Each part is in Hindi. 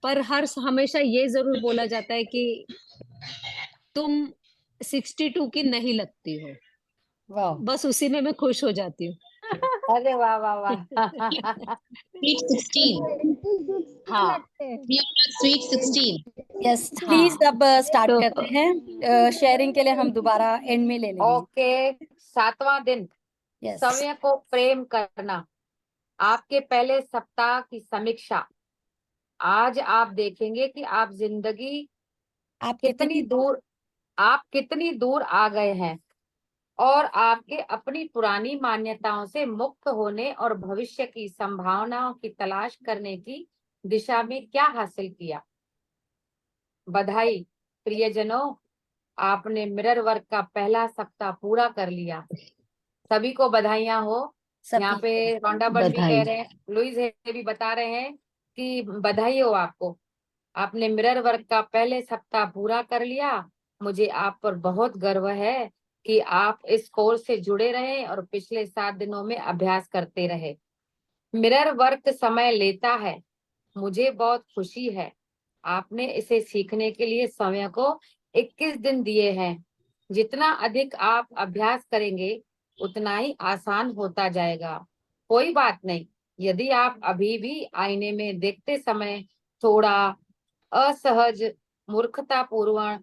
पर हमेशा ये ज़रूर बोला जाता है कि तुम 62 की नहीं लगती हो। वाह। बस उसी में मैं खुश हो जाती हूँ। अरे वाह वाह वाह। Sweet 16. 26 हाँ, लगते हैं। We are not sweet 16. Yes please, हाँ। अब स्टार्ट तो करते हैं। शेयरिंग के लिए हम दोबारा एंड में ले लेंगे। ओके, 7वां दिन, यस। समय को प्रेम करना। आपके पहले सप्ताह की समीक्षा। आज आप देखेंगे कि आप जिंदगी आप कितनी कितनी दूर आप कितनी दूर आ गए हैं और आपके अपनी पुरानी मान्यताओं से मुक्त होने और भविष्य की संभावनाओं की तलाश करने की दिशा में क्या हासिल किया। बधाई प्रियजनों, आपने मिरर वर्क का पहला सप्ताह पूरा कर लिया। सभी को बधाइयां हो। यहाँ सबकी? पे रोंडा बर्ड भी कह बधाई। रहे हैं, लुइस है भी बता रहे हैं कि बधाई हो आपको, आपने मिरर वर्क का पहले सप्ताह पूरा कर लिया। मुझे आप पर बहुत गर्व है कि आप इस कोर्स से जुड़े रहे और पिछले 7 दिनों में अभ्यास करते रहे। मिरर वर्क समय लेता है, मुझे बहुत खुशी है। आपने इसे सीखने के लिए समय को 21 दिन दिए हैं। जितना अधिक आप अभ्यास करेंगे उतना ही आसान होता जाएगा। कोई बात नहीं, यदि आप अभी भी आईने में देखते समय थोड़ा असहज, मूर्खतापूर्ण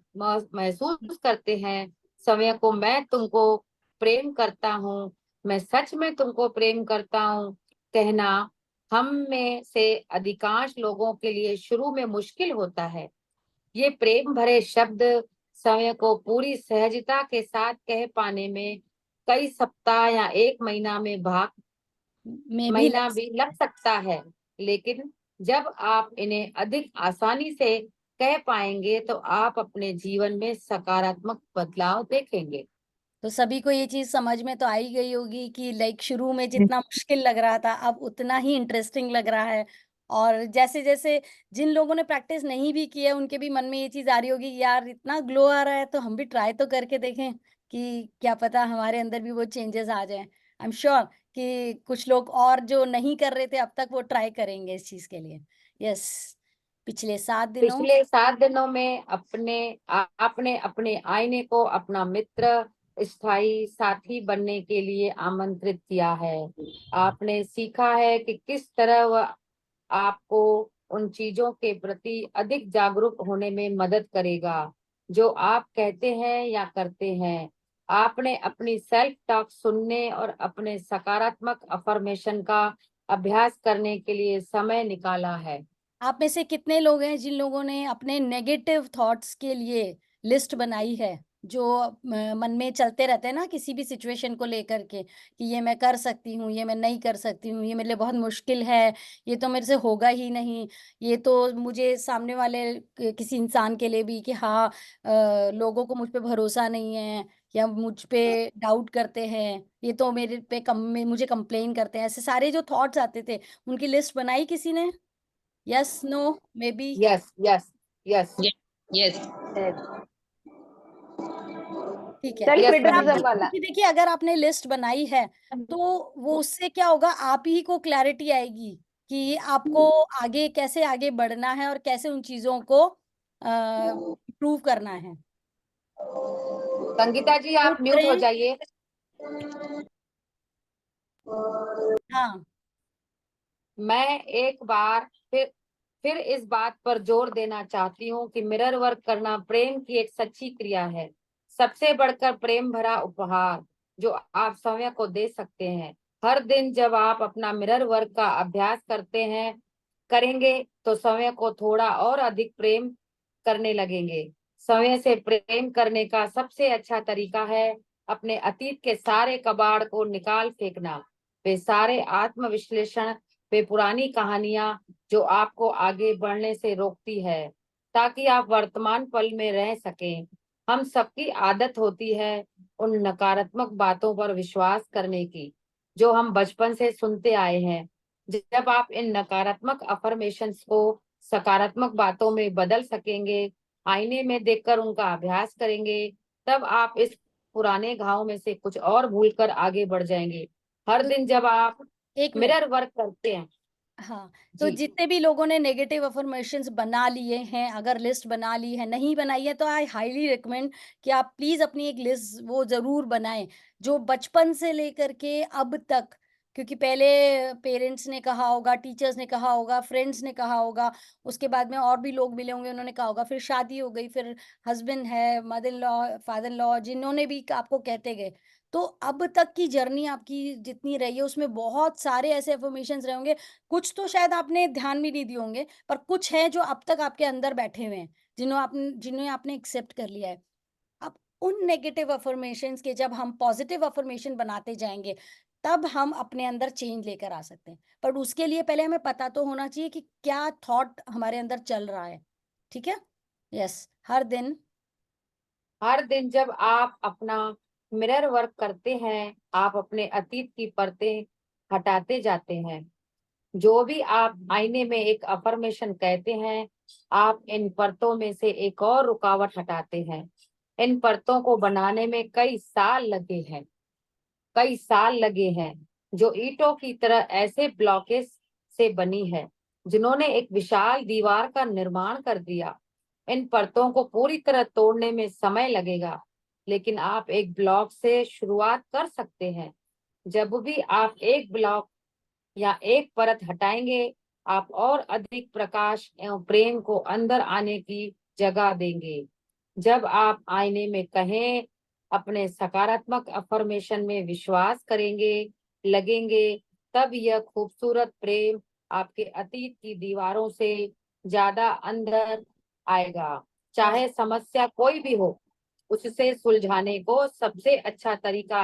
महसूस करते हैं, समय को मैं तुमको प्रेम करता हूँ, मैं सच में तुमको प्रेम करता हूँ कहना हम में से अधिकांश लोगों के लिए शुरू में मुश्किल होता है। ये प्रेम भरे शब्द समय को पूरी सहजता के साथ कह पाने में कई सप्ताह या 1 महीना में में भी महीना भी लग सकता है, लेकिन जब आप इन्हें अधिक आसानी से कह पाएंगे तो आप अपने जीवन में सकारात्मक बदलाव देखेंगे। तो सभी को ये चीज समझ में तो आई गई होगी कि लाइक शुरू में जितना मुश्किल लग रहा था अब उतना ही इंटरेस्टिंग लग रहा है। और जैसे जैसे जिन लोगों ने प्रैक्टिस नहीं भी की है उनके भी मन में ये चीज आ रही होगी, यार इतना ग्लो आ रहा है तो हम भी ट्राई तो करके देखें कि क्या पता हमारे अंदर भी वो चेंजेस आ जाएं। आई एम श्योर कि कुछ लोग और जो नहीं कर रहे थे अब तक वो ट्राई करेंगे इस चीज के लिए। यस। पिछले 7 दिनों। पिछले 7 दिनों में आपने अपने आईने को अपना मित्र, स्थायी साथी बनने के लिए आमंत्रित किया है। आपने सीखा है कि किस तरह वह आपको उन चीजों के प्रति अधिक जागरूक होने में मदद करेगा जो आप कहते हैं या करते हैं। आपने अपनी सेल्फ टॉक सुनने और अपने सकारात्मक अफर्मेशन का अभ्यास करने के लिए समय निकाला है। आप में से कितने लोग हैं जिन लोगों ने अपने नेगेटिव थॉट्स के लिए लिस्ट बनाई है, जो मन में चलते रहते हैं ना किसी भी सिचुएशन को लेकर के कि ये मैं कर सकती हूँ, ये मैं नहीं कर सकती हूँ, ये मेरे लिए बहुत मुश्किल है, ये तो मेरे से होगा ही नहीं, ये तो मुझे सामने वाले किसी इंसान के लिए भी कि हाँ लोगों को मुझ पे भरोसा नहीं है या मुझ पे डाउट करते हैं, ये तो मेरे पे मुझे कंप्लेन करते हैं, ऐसे सारे जो थॉट्स आते थे उनकी लिस्ट बनाई किसी ने? Yes, no, maybe? Yes yes yes Yes. Yes. ठीक है। सेल्फ यस अगर आप बहन क्रिटिसिज्म जी। वाला। क्योंकि देखिए अगर आपने लिस्ट बनाई है तो वो उससे क्या होगा, आप ही को क्लैरिटी आएगी कि आपको आगे कैसे आगे बढ़ना है और कैसे उन चीजों को इम्प्रूव करना है। संगीता जी आप नोट म्यूट हो करें। जाइए। हाँ। मैं एक बार फिर इस बात पर जोर देना चाहती हूँ कि मिरर वर्क करना प्रेम की एक सच्ची क्रिया है, सबसे बढ़कर प्रेम भरा उपहार जो आप समय को दे सकते हैं। हर दिन जब आप अपना मिरर वर्क का अभ्यास करेंगे तो समय को थोड़ा और अधिक प्रेम करने लगेंगे। समय से प्रेम करने का सबसे अच्छा तरीका है अपने अतीत के सारे कबाड़ को निकाल फेंकना, वे सारे आत्मविश्लेषण, वे पुरानी कहानियां जो आपको आगे बढ़ने से रोकती है, ताकि आप वर्तमान पल में रह सकें। हम सबकी आदत होती है उन नकारात्मक बातों पर विश्वास करने की जो हम बचपन से सुनते आए हैं। जब आप इन नकारात्मक अफर्मेशंस को सकारात्मक बातों में बदल सकेंगे, आईने में देखकर उनका अभ्यास करेंगे, तब आप इस पुराने घाव में से कुछ और भूलकर आगे बढ़ जाएंगे। हर तो दिन जब आप एक मिनट। मिरर वर्क करते हैं। हाँ, तो जी जितने भी लोगों ने नेगेटिव अफर्मेशंस बना लिए हैं, अगर लिस्ट बना ली है, नहीं बनाई है, तो आई हाईली रिकमेंड कि आप प्लीज़ अपनी एक लिस्ट वो ज़रूर बनाएँ, जो बचपन से लेकर के अब तक, क्योंकि पहले पेरेंट्स ने कहा होगा, टीचर्स ने कहा होगा, फ्रेंड्स ने कहा होगा, उसके बाद में और भी लोग मिले होंगे, उन्होंने कहा होगा, फिर शादी हो गई, फिर हस्बैंड है, mother in law, father in law, जिन्होंने भी आपको कहते गए। तो अब तक की जर्नी आपकी जितनी रही है, उसमें बहुत सारे ऐसे अफर्मेशंस रहे होंगे, कुछ तो शायद आपने ध्यान भी नहीं दिए होंगे, पर कुछ हैं जो अब तक आपके अंदर बैठे हुए हैं, जिन्हें आपने एक्सेप्ट कर लिया है। अब उन नेगेटिव अफर्मेशंस के जब हम पॉजिटिव अफर्मेशन बनाते जाएँगे, तब हम अपने अंदर चेंज लेकर आ सकते हैं। पर उसके लिए पहले हमें पता तो होना चाहिए कि क्या थॉट हमारे अंदर चल रहा है, ठीक है? यस, हर दिन जब आप अपना मिरर वर्क करते हैं, आप अपने अतीत की परतें हटाते जाते हैं। जो भी आप आईने में एक अफर्मेशन कहते हैं, आप इन परतों में से एक और रुकावट हटाते हैं। इन परतों को बनाने में कई साल लगे हैं, जो ईंटों की तरह ऐसे ब्लॉकेज से बनी है, जिन्होंने एक विशाल दीवार का निर्माण कर दिया। इन परतों को पूरी तरह तोड़ने में समय लगेगा, लेकिन आप एक ब्लॉक से शुरुआत कर सकते हैं। जब भी आप एक ब्लॉक या एक परत हटाएंगे, आप और अधिक प्रकाश एवं प्रेम को अंदर आने की जगह देंगे। जब आप आईने में कहें, अपने सकारात्मक अफर्मेशन में विश्वास करेंगे, लगेंगे, तब यह खूबसूरत प्रेम आपके अतीत की दीवारों से ज्यादा अंदर आएगा। चाहे समस्या कोई भी हो, उससे सुलझाने को सबसे अच्छा तरीका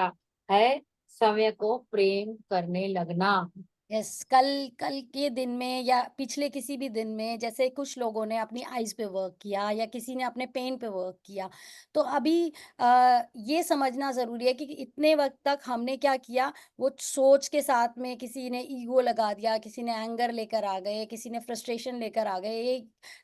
है समय को प्रेम करने लगना। यस, कल कल के दिन में या पिछले किसी भी दिन में, जैसे कुछ लोगों ने अपनी आईज पे वर्क किया या किसी ने अपने पेन पे वर्क किया, तो अभी ये समझना ज़रूरी है कि इतने वक्त तक हमने क्या किया, वो सोच के साथ में किसी ने ईगो लगा दिया, किसी ने एंगर लेकर आ गए, किसी ने फ्रस्ट्रेशन लेकर आ गए, ये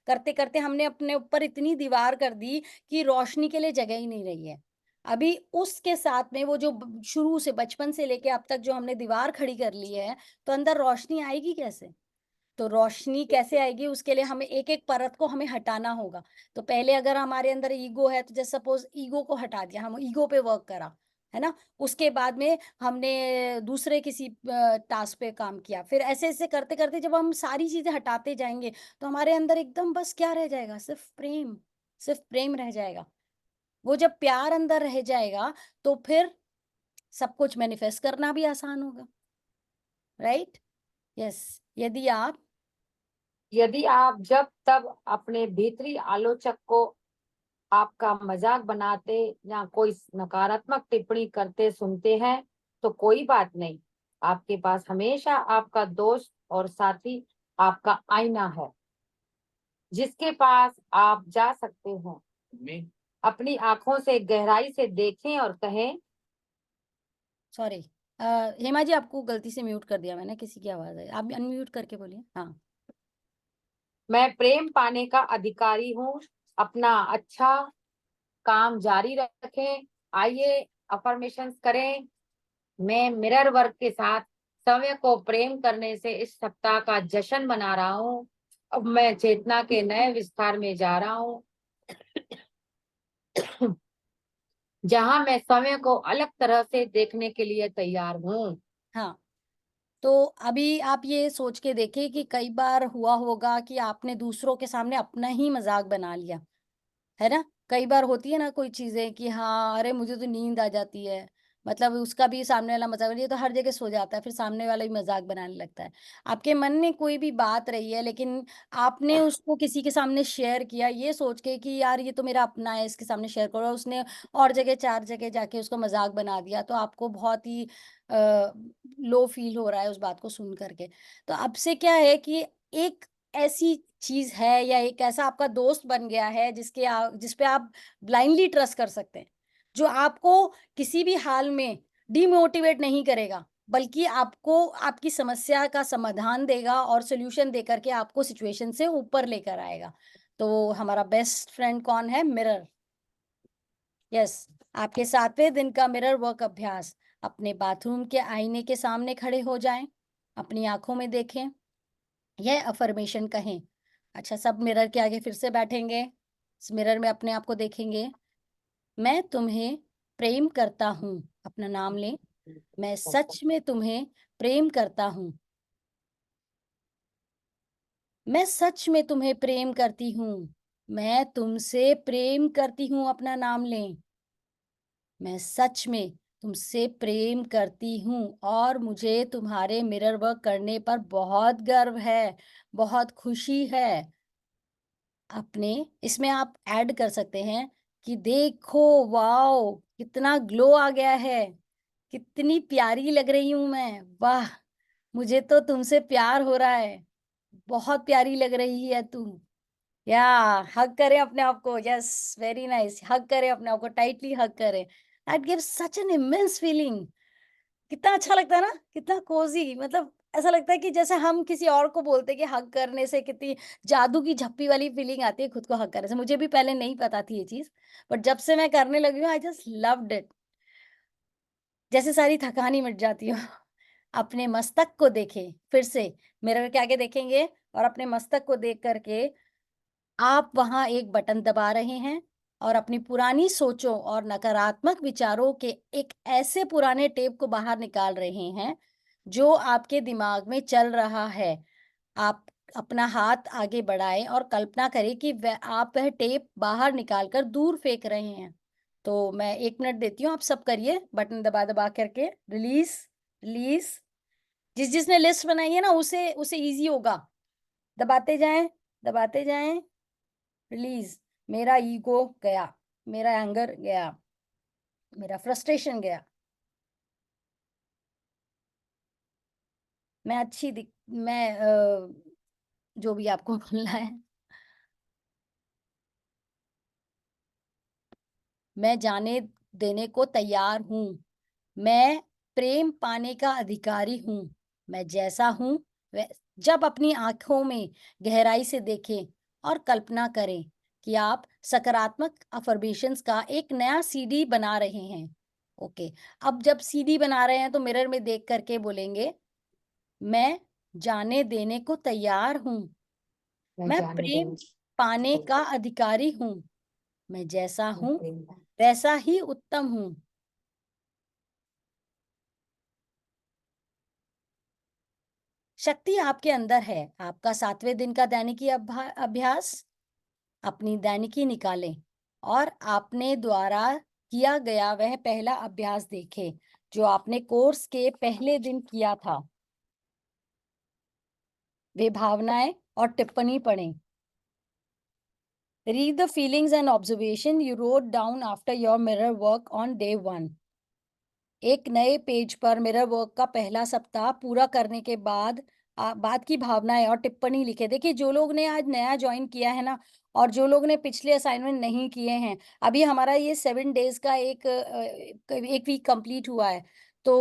करते करते हमने अपने ऊपर इतनी दीवार कर दी कि रोशनी के लिए जगह ही नहीं रही है। अभी उसके साथ में वो जो शुरू से बचपन से लेके अब तक जो हमने दीवार खड़ी कर ली है, तो अंदर रोशनी आएगी कैसे? तो रोशनी कैसे आएगी, उसके लिए हमें एक-एक परत को हमें हटाना होगा। तो पहले अगर हमारे अंदर ईगो है, तो जैसे सपोज़ ईगो को हटा दिया, हम ईगो पे वर्क करा, है ना? उसके बाद में हमने दूसरे किसी टास्क पे काम किया। फिर ऐसे-ऐसे करते-करते जब हम सारी चीज़ें हटाते जाएँगे, तो हमारे अंदर एकदम बस क्या रह जाएगा? सिर्फ़ प्रेम रह जाएगा। वो जब प्यार अंदर रह जाएगा, तो फिर सब कुछ मैनिफेस्ट करना भी आसान होगा, राइट? यस, यदि आप जब तब अपने भीतरी आलोचक को आपका मजाक बनाते या कोई नकारात्मक टिप्पणी करते सुनते हैं, तो कोई बात नहीं। आपके पास हमेशा आपका दोस्त और साथी, आपका आईना है, जिसके पास आप जा सकते हैं। अपनी आंखों से गहराई से देखें और कहें, सॉरी, हेमा जी, आपको गलती से म्यूट कर दिया मैंने, किसी की आवाज़ आई। आप अनम्यूट करके बोलिए। हाँ, मैं प्रेम पाने का अधिकारी हूँ। अपना अच्छा काम जारी रखें। आइए अफर्मेशंस करें। मैं मिरर वर्क के साथ समय को प्रेम करने से इस सप्ताह का जश्न मना रहा हूँ। अब मैं चेतना के नए विस्तार में जा रहा हूँ, जहां मैं समय को अलग तरह से देखने के लिए तैयार हूँ। हाँ। तो अभी आप ये सोच के देखिए कि कई बार हुआ होगा कि आपने दूसरों के सामने अपना ही मज़ाक बना लिया। है ना? कई बार होती है ना कोई चीज़ें कि हाँ, अरे मुझे तो नींद आ जाती है। मतलब उसका भी सामने वाला मज़ाक, ये तो हर जगह सो जाता है, फिर सामने वाला भी मज़ाक बनाने लगता है। आपके मन में कोई भी बात रही है, लेकिन आपने उसको किसी के सामने शेयर किया ये सोच के कि यार ये तो मेरा अपना है, इसके सामने शेयर करो, और उसने और जगह 4 जगह जाके उसको मज़ाक बना दिया, तो आपको बहुत ही लो फ़ील हो रहा है उस बात को सुन कर के। तो अब से क्या है कि एक ऐसी चीज़ है या एक ऐसा आपका दोस्त बन गया है जिस पे आप ब्लाइंडली ट्रस्ट कर सकते हैं, जो आपको किसी भी हाल में डिमोटिवेट नहीं करेगा, बल्कि आपको आपकी समस्या का समाधान देगा और सॉल्यूशन देकर के आपको सिचुएशन से ऊपर लेकर आएगा। तो हमारा बेस्ट फ्रेंड कौन है? मिरर। यस, आपके 7वें दिन का मिरर वर्क अभ्यास। अपने बाथरूम के आईने के सामने खड़े हो जाएँ, अपनी आँखों में देखें, यह अफर्मेशन कहें। अच्छा, सब मिरर के आगे फिर से बैठेंगे, इस मिरर में अपने आप को देखेंगे। मैं तुम्हें प्रेम करता हूँ, अपना नाम लें। मैं सच में तुम्हें प्रेम करता हूँ। मैं सच में तुम्हें प्रेम करती हूँ। मैं तुमसे प्रेम करती हूँ, अपना नाम लें। मैं सच में तुमसे प्रेम करती हूँ और मुझे तुम्हारे मिरर वर्क करने पर बहुत गर्व है, बहुत खुशी है। अपने इसमें आप ऐड कर सकते हैं कि देखो, वाओ, कितना ग्लो आ गया है, कितनी प्यारी लग रही हूं मैं, वाह, मुझे तो तुमसे प्यार हो रहा है, बहुत प्यारी लग रही है तुम। या हग करें अपने आप को। Yes, very nice. हग करें अपने आप को, टाइटली हग करें। That gives such an immense feeling. कितना अच्छा लगता है ना, कितना कोजी, मतलब ऐसा लगता है कि जैसे हम किसी और को बोलते हैं कि हग करने से कितनी जादू की झप्पी वाली फीलिंग आती है खुद को हग करने से। मुझे भी पहले नहीं पता थी ये चीज, बट जब से मैं करने लगी हूँ, आई जस्ट लव्ड इट। जैसे सारी थकान ही मिट जाती हो। अपने मस्तक को देखें, फिर से मिरर के आगे देखेंगे और अपने मस्तक को देख करके आप वहां एक बटन दबा रहे हैं और अपनी पुरानी सोचों और नकारात्मक विचारों के एक ऐसे पुराने टेप को बाहर निकाल रहे हैं जो आपके दिमाग में चल रहा है। आप अपना हाथ आगे बढ़ाएं और कल्पना करें कि आप वह टेप बाहर निकालकर दूर फेंक रहे हैं। तो मैं 1 मिनट देती हूँ, आप सब करिए बटन दबा दबा करके। Release, release. जिसने लिस्ट बनाई है ना, उसे उसे इजी होगा। दबाते जाएं, दबाते जाएं। रिलीज। मेरा ईगो गया, मेरा एंगर गया, मेरा फ्रस्ट्रेशन गया। मैं अच्छी दिख मैं जो भी आपको बोलना है। मैं जाने देने को तैयार हूँ। मैं प्रेम पाने का अधिकारी हूँ। मैं जैसा हूँ जब अपनी आंखों में गहराई से देखें और कल्पना करें कि आप सकारात्मक अफर्मेशंस का एक नया सीडी बना रहे हैं। ओके, अब जब सीडी बना रहे हैं तो मिरर में देख करके बोलेंगे, मैं जाने देने को तैयार हूँ। मैं प्रेम पाने का अधिकारी हूँ। मैं जैसा हूँ वैसा ही उत्तम हूँ। शक्ति आपके अंदर है। आपका 7वें दिन का दैनिकी अभ्यास। अपनी दैनिकी निकालें और आपने द्वारा किया गया वह पहला अभ्यास देखें जो आपने कोर्स के पहले दिन किया था। वे भावनाएं और टिप्पणी पढ़ें। Read the feelings and observation you wrote down after your mirror work on day 1. एक नए पेज पर मिरर वर्क का पहला सप्ताह पूरा करने के बाद बाद की भावनाएं और टिप्पणी लिखे। देखिए, जो लोग ने आज नया ज्वाइन किया है ना, और जो लोग ने पिछले असाइनमेंट नहीं किए हैं, अभी हमारा ये 7 डेज का एक वीक कंप्लीट हुआ है। तो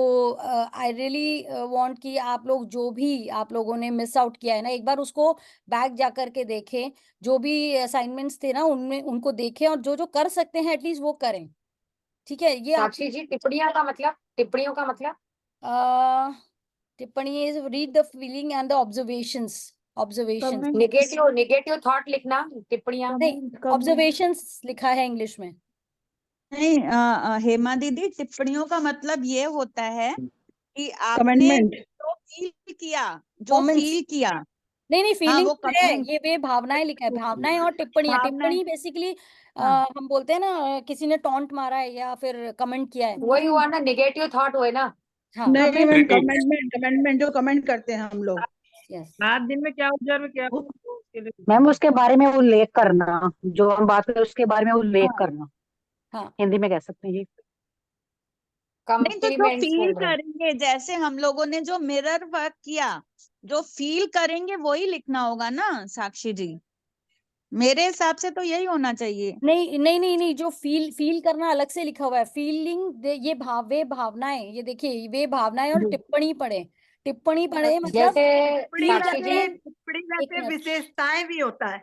आई रियली वांट कि आप लोग, जो भी आप लोगों ने मिस आउट किया है ना, एक बार उसको बैक जा करके देखें। जो भी असाइनमेंट्स थे ना, उनमें उनको देखें और जो जो कर सकते हैं एटलीस्ट वो करें। ठीक है, ये आप साक्षी जी, टिप्पणियों का मतलब, टिप्पणियों का मतलब टिप्पणी is read the feeling and the observations. Negative negative thought लिखना, टिप्पणियां। नहीं, ऑब्जर्वेशंस लिखा है इंग्लिश में। नहीं, हेमा दीदी, टिप्पणियों का मतलब ये होता है कि आपने कमेंटमेंट। जो फील किया, जो Comments। फील किया। नहीं नहीं, हाँ, फीलिंग वो है कमेंट, ये, वे भावनाएं लिखा है, भावनाएं और टिप्पणियां। भावनाएं। टिप्पणी बेसिकली हाँ, हम बोलते हैं ना, किसी ने टॉन्ट मारा है या फिर कमेंट किया है। वही हुआ ना, नेगेटिव थॉट हुए ना। हाँ, नहीं मैम, कमेंटमेंट जो कमेंट करते हैं हम लोग। यस। रात दिन में क्या ऑब्जर्व किया उसके लिए मैम उसके बारे में उल्लेख करना, जो हम बात करें उसके बारे में उल्लेख हाँ करना, हाँ, हिंदी में कह सकते हैं जी। नहीं तो जो कॉम्प्लीमेंट्स फील बोल रहे हैं। करेंगे, जैसे हम लोगों ने जो मिरर वर्क किया, जो फील करेंगे वही लिखना होगा ना साक्षी जी। मेरे हिसाब से तो यही होना चाहिए। नहीं नहीं नहीं नहीं, जो फील करना अलग से लिखा हुआ है। फीलिंग, ये वे भावनाएं, ये देखिए, वे भावनाएं और टिप्पणी पढ़े। टिप्पणी पढ़े मतलब जैसे टिप्पणी फील साक्षी करते जी, हैं। टिप्पणी एक वैसे मिनट, विशेषताएं भी होता है।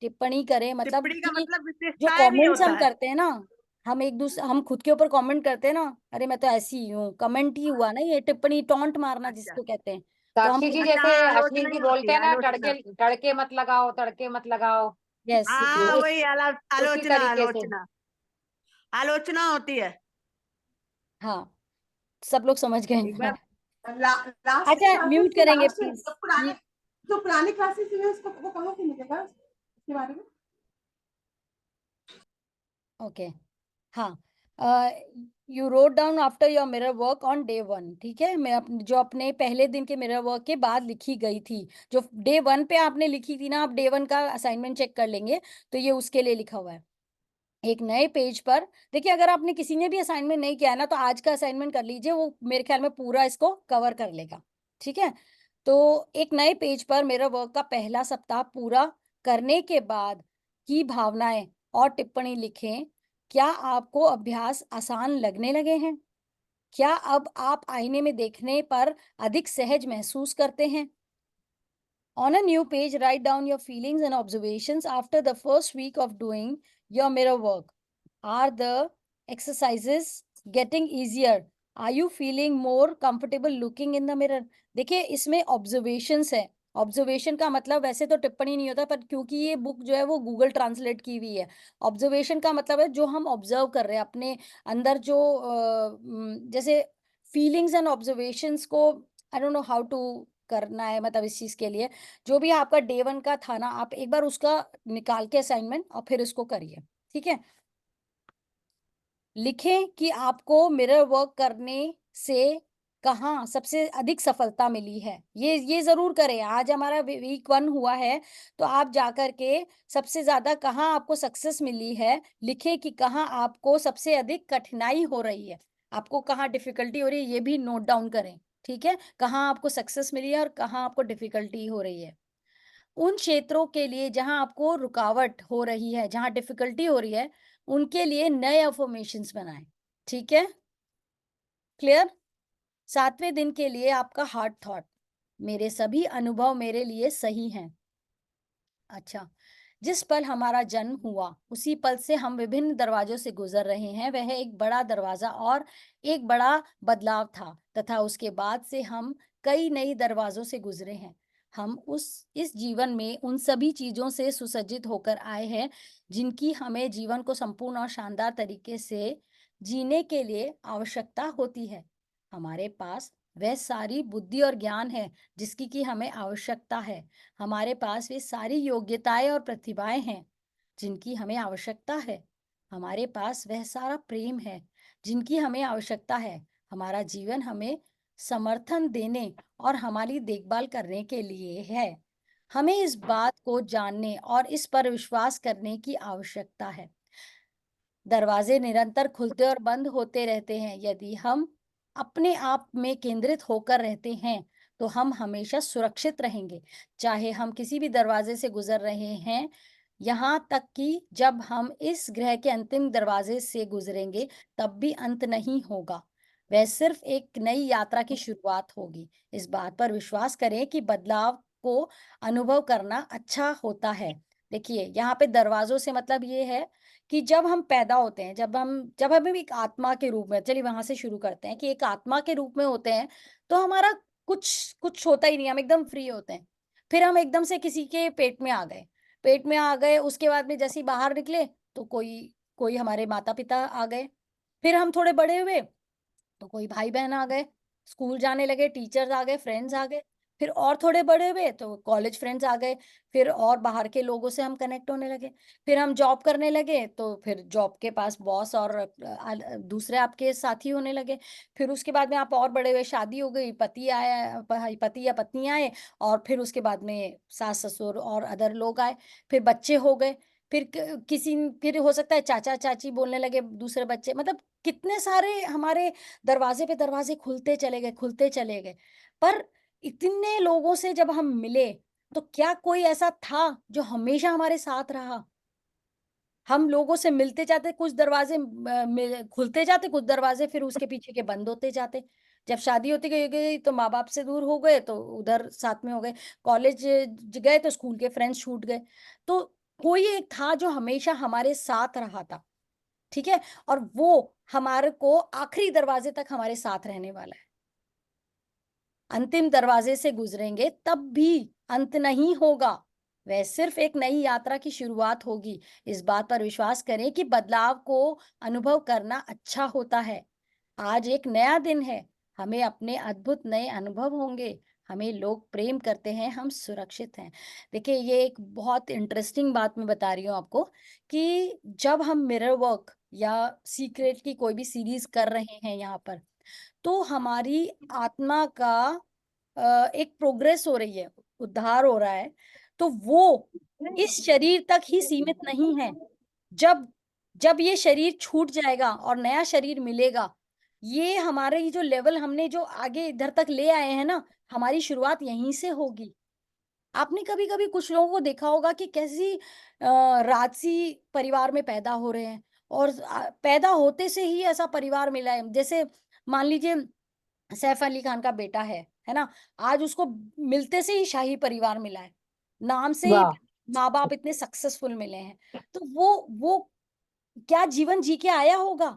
टिप्पणी करें मतलब टिप्पणी का कि मतलब जो विशेषताएं भी कमेंट्स होता हम है। करते हैं ना, हम एक दूसरे, हम खुद के ऊपर कमेंट करते हैं ना, अरे मैं तो ऐसी ही हूँ, कमेंट ही हुआ ना, ये टिप्पणी, टॉन्ट मारना अच्छा, जिसको कहते हैं, तो हम साक्षी जी जैसे अश्विन आलोचना जी ही बोलते होती हैं है, ना, आलोचना। तड़के मत लगाओ, तड़के मत लगाओ, यस हाँ, उस वही उसी आलोचना, तरीके से। आलोचना, आलोचना होती है। हाँ, सब लोग समझ गए एक ना। बार लास्ट अच्छा, क्लासेस म्यूट के करेंगे लास्ट प्लीज। जो पुराने क्लासेस है उसको वो कहाँ से मिलेगा इसके बारे में? ओके, हाँ, you wrote down after your mirror work on day 1, ठीक है। मैं जो अपने पहले दिन के मिरर वर्क के बाद लिखी गई थी, जो डे 1 पे आपने लिखी थी ना, आप डे 1 का असाइनमेंट चेक कर लेंगे तो ये उसके लिए लिखा हुआ है। एक नए पेज पर देखिए, अगर आपने किसी ने भी असाइनमेंट नहीं किया है ना, तो आज का असाइनमेंट कर लीजिए, वो मेरे ख्याल में पूरा इसको कवर कर लेगा, ठीक है। तो एक नए पेज पर मेरा वर्क का पहला सप्ताह पूरा करने के बाद की भावनाएं और टिप्पणी लिखें। क्या आपको अभ्यास आसान लगने लगे हैं? क्या अब आप आईने में देखने पर अधिक सहज महसूस करते हैं? On a new page, write down your feelings and observations after the first week of doing your mirror work. Are the exercises getting easier? Are you feeling more comfortable looking in the mirror? देखिए, इसमें ऑब्जर्वेशंस है। ऑब्जर्वेशन का मतलब वैसे तो टिप्पणी नहीं होता, पर क्योंकि ये बुक जो है वो गूगल ट्रांसलेट की हुई है। ऑब्जर्वेशन का मतलब है जो हम ऑब्जर्व कर रहे हैं अपने अंदर, जो जैसे फीलिंग्स एंड ऑब्जर्वेशंस को I don't know how to करना है, मतलब इस चीज के लिए जो भी आपका डे 1 का था ना, आप एक बार उसका निकाल के असाइनमेंट और फिर इसको करिए, ठीक है। लिखें कि आपको मिरर वर्क करने से कहाँ सबसे अधिक सफलता मिली है। ये जरूर करें। आज हमारा वीक 1 हुआ है, तो आप जाकर के सबसे ज्यादा कहाँ आपको सक्सेस मिली है लिखें, कि कहाँ आपको सबसे अधिक कठिनाई हो रही है, आपको कहाँ डिफिकल्टी हो रही है, ये भी नोट डाउन करें, ठीक है। कहाँ आपको सक्सेस मिली है और कहाँ आपको डिफिकल्टी हो रही है। उन क्षेत्रों के लिए जहां आपको रुकावट हो रही है, जहां डिफिकल्टी हो रही है, उनके लिए नए अफर्मेशंस बनाएं, ठीक है। क्लियर? 7वें दिन के लिए आपका हार्ट थॉट, मेरे सभी अनुभव मेरे लिए सही हैं। अच्छा, जिस पल हमारा जन्म हुआ उसी पल से हम विभिन्न दरवाजों से गुजर रहे हैं। वह एक बड़ा दरवाजा और एक बड़ा बदलाव था, तथा उसके बाद से हम कई नई दरवाजों से गुजरे हैं। हम इस जीवन में उन सभी चीजों से सुसज्जित होकर आए हैं जिनकी हमें जीवन को संपूर्ण और शानदार तरीके से जीने के लिए आवश्यकता होती है। हमारे पास वह सारी बुद्धि और ज्ञान है जिसकी की हमें आवश्यकता है। हमारे पास वे सारी योग्यताएं और प्रतिभाएं हैं जिनकी हमें आवश्यकता है। हमारे पास वह सारा प्रेम है जिनकी हमें आवश्यकता है। हमारा जीवन हमें समर्थन देने और हमारी देखभाल करने के लिए है। हमें इस बात को जानने और इस पर विश्वास करने की आवश्यकता है। दरवाजे निरंतर खुलते और बंद होते रहते हैं। यदि हम अपने आप में केंद्रित होकर रहते हैं तो हम हमेशा सुरक्षित रहेंगे, चाहे हम किसी भी दरवाजे से गुजर रहे हैं। यहाँ तक कि जब हम इस ग्रह के अंतिम दरवाजे से गुजरेंगे तब भी अंत नहीं होगा। वह सिर्फ एक नई यात्रा की शुरुआत होगी। इस बात पर विश्वास करें कि बदलाव को अनुभव करना अच्छा होता है। देखिए, यहाँ पे दरवाजों से मतलब ये है कि जब हम पैदा होते हैं, जब हम एक आत्मा के रूप में, चलिए वहां से शुरू करते हैं कि एक आत्मा के रूप में होते हैं, तो हमारा कुछ कुछ होता ही नहीं, हम एकदम फ्री होते हैं। फिर हम एकदम से किसी के पेट में आ गए, उसके बाद में जैसे ही बाहर निकले तो कोई कोई हमारे माता पिता आ गए। फिर हम थोड़े बड़े हुए तो कोई भाई बहन आ गए, स्कूल जाने लगे, टीचर्स आ गए, फ्रेंड्स आ गए। फिर और थोड़े बड़े हुए तो कॉलेज फ्रेंड्स आ गए। फिर और बाहर के लोगों से हम कनेक्ट होने लगे। फिर हम जॉब करने लगे तो फिर जॉब के पास बॉस और दूसरे आपके साथी होने लगे। फिर उसके बाद में आप और बड़े हुए, शादी हो गई, पति आया, पति या पत्नी आए, और फिर उसके बाद में सास ससुर और अदर लोग आए। फिर बच्चे हो गए। फिर हो सकता है चाचा चाची बोलने लगे, दूसरे बच्चे, मतलब कितने सारे हमारे दरवाजे पे दरवाजे खुलते चले गए। पर इतने लोगों से जब हम मिले तो क्या कोई ऐसा था जो हमेशा हमारे साथ रहा? हम लोगों से मिलते जाते, कुछ दरवाजे खुलते जाते, कुछ दरवाजे फिर उसके पीछे के बंद होते जाते। जब शादी होती गई तो माँ बाप से दूर हो गए तो उधर साथ में हो गए। कॉलेज गए तो स्कूल के फ्रेंड्स छूट गए। तो कोई एक था जो हमेशा हमारे साथ रहा था, ठीक है, और वो हमारे को आखिरी दरवाजे तक हमारे साथ रहने वाला है। अंतिम दरवाजे से गुजरेंगे तब भी अंत नहीं होगा, वह सिर्फ एक नई यात्रा की शुरुआत होगी। इस बात पर विश्वास करें कि बदलाव को अनुभव करना अच्छा होता है। आज एक नया दिन है, हमें अपने अद्भुत नए अनुभव होंगे, हमें लोग प्रेम करते हैं, हम सुरक्षित हैं। देखिए, ये एक बहुत इंटरेस्टिंग बात मैं बता रही हूँ आपको कि जब हम मिरर वर्क या सीक्रेट की कोई भी सीरीज कर रहे हैं यहाँ पर, तो हमारी आत्मा का एक प्रोग्रेस हो रही है, उद्धार हो रहा है, तो वो इस शरीर तक ही सीमित नहीं है। जब जब ये शरीर छूट जाएगा और नया शरीर मिलेगा, ये हमारे ये जो लेवल हमने जो आगे इधर तक ले आए हैं ना, हमारी शुरुआत यहीं से होगी। आपने कभी-कभी कुछ लोगों को देखा होगा कि कैसी राजसी परिवार में पैदा हो रहे हैं और पैदा होते से ही ऐसा परिवार मिला है। जैसे मान लीजिए सैफ अली खान का बेटा है ना? आज उसको मिलते से ही शाही परिवार मिला है। नाम से ही वाह! माँ-बाप इतने सक्सेसफुल मिले हैं। तो वो क्या जीवन जी के आया होगा?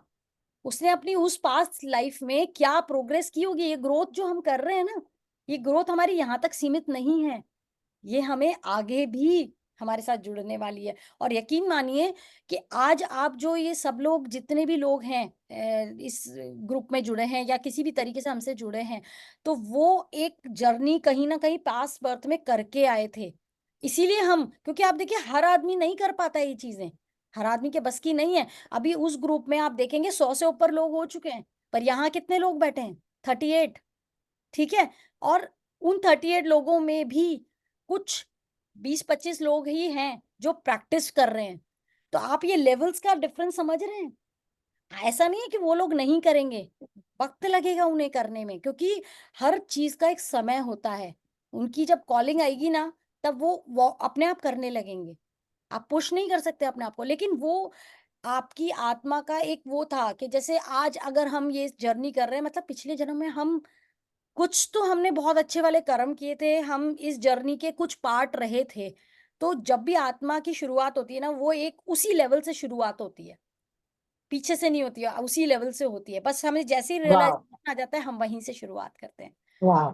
उसने अपनी उस पास्ट लाइफ में क्या प्रोग्रेस की होगी? ये ग्रोथ जो हम कर रहे हैं ना, ये ग्रोथ हमारी यहाँ तक सीमित नहीं है। ये हमें आगे भी हमारे साथ जुड़ने वाली है। और यकीन मानिए कि आज आप जो ये सब लोग जितने भी लोग हैं इस ग्रुप में जुड़े हैं या किसी भी तरीके से हमसे जुड़े हैं, तो वो एक जर्नी कहीं ना कहीं पास्ट बर्थ में करके आए थे। इसीलिए हम, क्योंकि आप देखिए हर आदमी नहीं कर पाता ये चीजें, हर आदमी के बस की नहीं है। अभी उस ग्रुप में आप देखेंगे 100 से ऊपर लोग हो चुके हैं, पर यहाँ कितने लोग बैठे हैं? 38। ठीक है। और उन 38 लोगों में भी कुछ 20-25 लोग ही हैं जो प्रैक्टिस कर रहे हैं। तो आप ये लेवल्स का डिफरेंस समझ रहे हैं? ऐसा नहीं है कि वो लोग नहीं करेंगे, वक्त लगेगा उन्हें करने में, क्योंकि हर चीज का एक समय होता है। उनकी जब कॉलिंग आएगी ना, तब वो अपने आप करने लगेंगे। आप पुश नहीं कर सकते अपने आप को, लेकिन वो आपकी आत्मा का एक वो था कि जैसे आज अगर हम ये जर्नी कर रहे हैं, मतलब पिछले जन्म में हम कुछ तो हमने बहुत अच्छे वाले कर्म किए थे, हम इस जर्नी के कुछ पार्ट रहे थे। तो जब भी आत्मा की शुरुआत होती है ना, वो एक उसी लेवल से शुरुआत होती है, पीछे से नहीं होती है, उसी लेवल से होती है। बस हमें जैसे ही वाह! रियलाइजेशन आ जाता है, हम वहीं से शुरुआत करते हैं। वाह!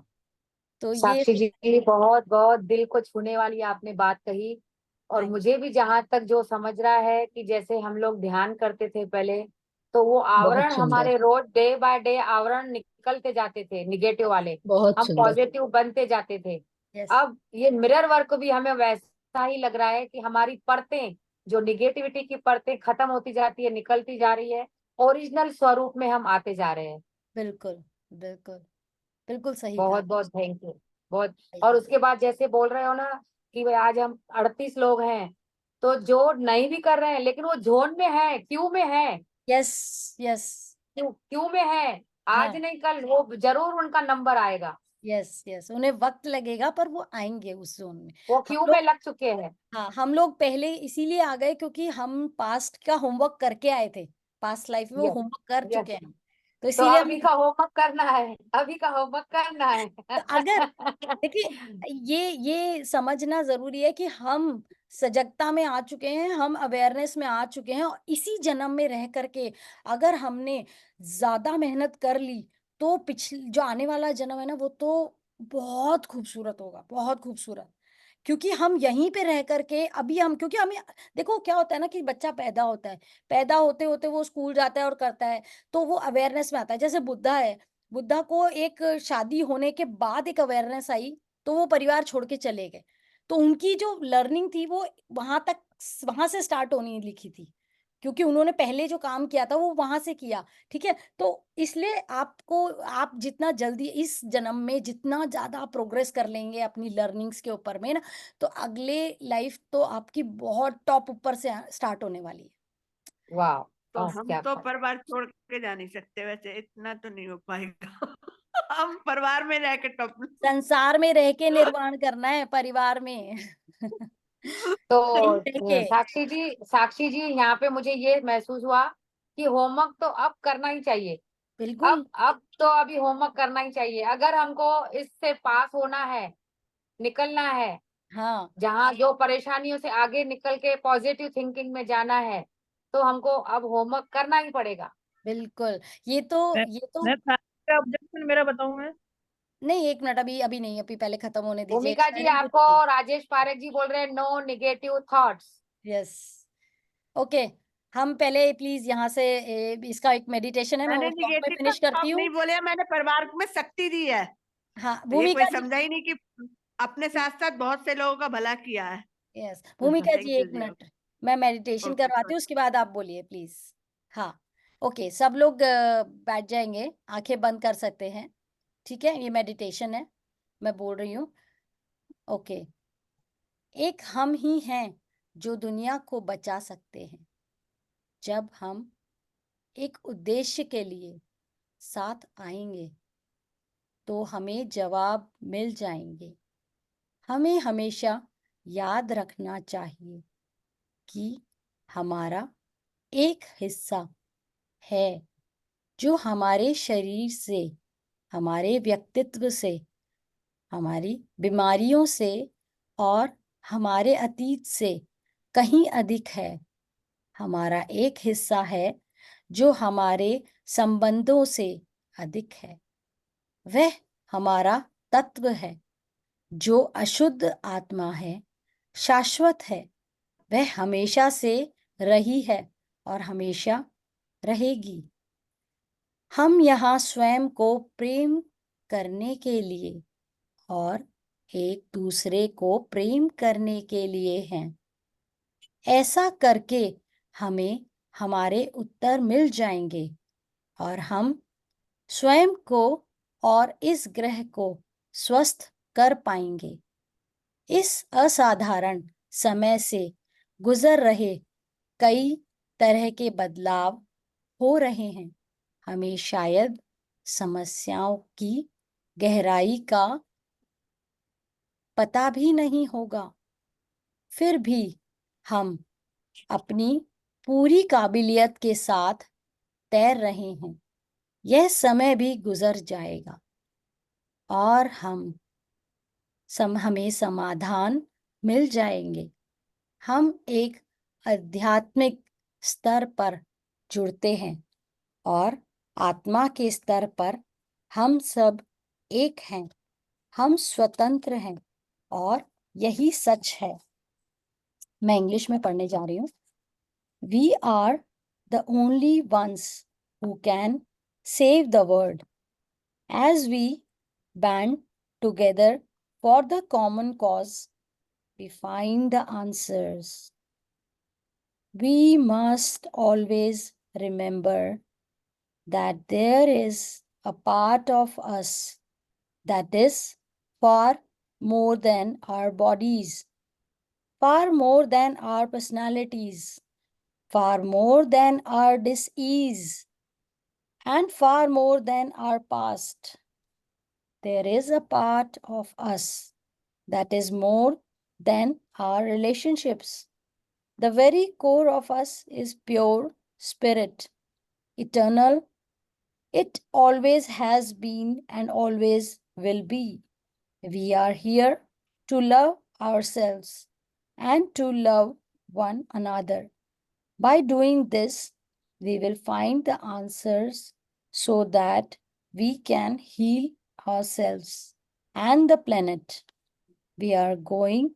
तो ये साक्षी जी, बहुत बहुत दिल को छूने वाली आपने बात कही। और थैंक मुझे भी जहां तक जो समझ रहा है कि जैसे हम लोग ध्यान करते थे पहले, तो वो बहुत आवरण सुंदर, हमारे रोज डे बाय डे आवरण निकलते जाते थे, निगेटिव वाले, बहुत हम सुंदर। पॉजिटिव बनते जाते थे। यस अब ये मिरर वर्क भी हमें वैसा ही लग रहा है कि हमारी परतें, जो निगेटिविटी की परतें खत्म होती जाती है, निकलती जा रही है, ओरिजिनल स्वरूप में हम आते जा रहे हैं। बिल्कुल, बिल्कुल, बिल्कुल सही कहा। बहुत बहुत थैंक यू। बहुत। सही और कहा। उसके बाद जैसे बोल रहे हो ना कि भाई आज हम 38 लोग हैं, तो जो नहीं भी कर रहे हैं लेकिन वो जोन में है, क्यू में है, यस यस। क्यू क्यू में है, आज हाँ, नहीं कल वो जरूर उनका नंबर आएगा। यस यस, उन्हें वक्त लगेगा पर वो आएंगे उस जोन में। वो हम क्यू में लोग, लग चुके हैं। हाँ, हम लोग पहले इसीलिए आ गए क्योंकि हम पास्ट का होमवर्क करके आए थे, पास्ट लाइफ में वो यस होमवर्क कर यस। चुके हैं, तो तो इसीलिए अभी हम, का होमवर्क करना है, अभी का होमवर्क करना है। तो अगर देखिए ये समझना जरूरी है कि हम सजगता में आ चुके हैं, हम अवेयरनेस में आ चुके हैं, और इसी जन्म में रह करके अगर हमने ज्यादा मेहनत कर ली, तो पिछले जो आने वाला जन्म है ना, वो तो बहुत खूबसूरत होगा, बहुत खूबसूरत। क्योंकि हम यहीं पे रह करके अभी हम, क्योंकि हमें देखो क्या होता है ना कि बच्चा पैदा होता है, पैदा होते होते वो स्कूल जाता है और करता है, तो वो अवेयरनेस में आता है। जैसे बुद्धा है, बुद्धा को एक शादी होने के बाद एक अवेयरनेस आई, तो वो परिवार छोड़ के चले गए। तो उनकी जो लर्निंग थी वो वहां तक, वहां से स्टार्ट होनी लिखी थी, क्योंकि उन्होंने पहले जो काम किया था वो वहां से किया। ठीक है, तो इसलिए आपको, आप जितना जल्दी इस जन्म में जितना ज्यादा प्रोग्रेस कर लेंगे अपनी लर्निंग्स के ऊपर में ना, तो अगले लाइफ तो आपकी बहुत टॉप ऊपर से स्टार्ट होने वाली है। वाह। तो बस हम क्या तो बात। परिवार छोड़ के जा नहीं सकते, वैसे इतना तो नहीं हो पाएगा। हम परिवार में रह के टप संसार में रह के निर्माण करना है, परिवार में तो रह के। साक्षी जी, साक्षी जी, यहाँ पे मुझे ये महसूस हुआ कि होमवर्क तो अब करना ही चाहिए। बिल्कुल। अब तो अभी होमवर्क करना ही चाहिए, अगर हमको इससे पास होना है, निकलना है, हाँ, जहाँ जो परेशानियों से आगे निकल के पॉजिटिव थिंकिंग में जाना है, तो हमको अब होमवर्क करना ही पड़ेगा। बिल्कुल। मैं ये तो मैं ऑब्जेक्शन मेरा बताऊं मैं नहीं, 1 मिनट, अभी अभी नहीं, अभी पहले खत्म होने दीजिए। भूमिका जी, Expiring आपको कुछ राजेश पारेख जी बोल रहे हैं नो नेगेटिव थॉट्स। नहीं। Yes, okay. हम पहले प्लीज यहाँ से इसका एक मेडिटेशन है, मैं मैंने वो सॉन्ग में निगेटिव फिनिश करती नहीं हूँ। बोले, मैंने परिवार में शक्ति दी है। हाँ ये कोई भूमिका जी, समझा ही नहीं कि अपने साथ साथ बहुत से लोगों का भला किया है। यस भूमिका जी, थैंक यू 1 जी। मिनट, मैं मेडिटेशन ओके, करवाती हूँ, उसके बाद आप बोलिए प्लीज। हाँ, ओके, सब लोग बैठ जाएंगे, आंखें बंद कर सकते हैं, ठीक है? ये मेडिटेशन है, मैं बोल रही हूँ। ओके, एक हम ही हैं जो दुनिया को बचा सकते हैं। जब हम एक उद्देश्य के लिए साथ आएंगे तो हमें जवाब मिल जाएंगे। हमें हमेशा याद रखना चाहिए कि हमारा एक हिस्सा है जो हमारे शरीर से, हमारे व्यक्तित्व से, हमारी बीमारियों से और हमारे अतीत से कहीं अधिक है। हमारा एक हिस्सा है जो हमारे संबंधों से अधिक है। वह हमारा तत्व है जो अशुद्ध आत्मा है, शाश्वत है। वह हमेशा से रही है और हमेशा रहेगी। हम यहाँ स्वयं को प्रेम करने के लिए और एक दूसरे को प्रेम करने के लिए हैं। ऐसा करके हमें हमारे उत्तर मिल जाएंगे और हम स्वयं को और इस ग्रह को स्वस्थ कर पाएंगे। इस असाधारण समय से गुजर रहे कई तरह के बदलाव हो रहे हैं। हमें शायद समस्याओं की गहराई का पता भी नहीं होगा, फिर भी हम अपनी पूरी काबिलियत के साथ तैर रहे हैं। यह समय भी गुजर जाएगा और हमें समाधान मिल जाएंगे। हम एक आध्यात्मिक स्तर पर जुड़ते हैं और आत्मा के स्तर पर हम सब एक हैं। हम स्वतंत्र हैं और यही सच है। मैं इंग्लिश में पढ़ने जा रही हूँ। We are the only ones who can save the world. As we band together for the common cause, we find the answers. We must always remember that there is a part of us that is far more than our bodies, far more than our personalities, far more than our dis-ease, and far more than our past. There is a part of us that is more than our relationships. The very core of us is pure spirit, eternal. It always has been and always will be. We are here to love ourselves and to love one another. By doing this, we will find the answers so that we can heal ourselves and the planet. We are going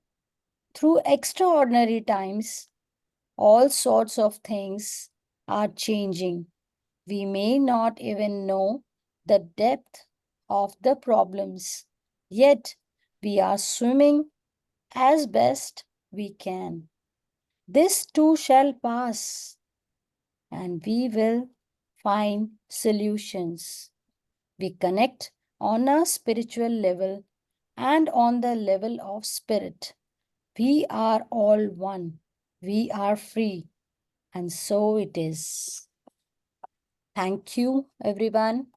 through extraordinary times. All sorts of things are changing. We may not even know the depth of the problems, yet we are swimming as best we can. This too shall pass, and we will find solutions. We connect on a spiritual level and on the level of spirit. We are all one. We are free, and so it is. Thank you, everyone.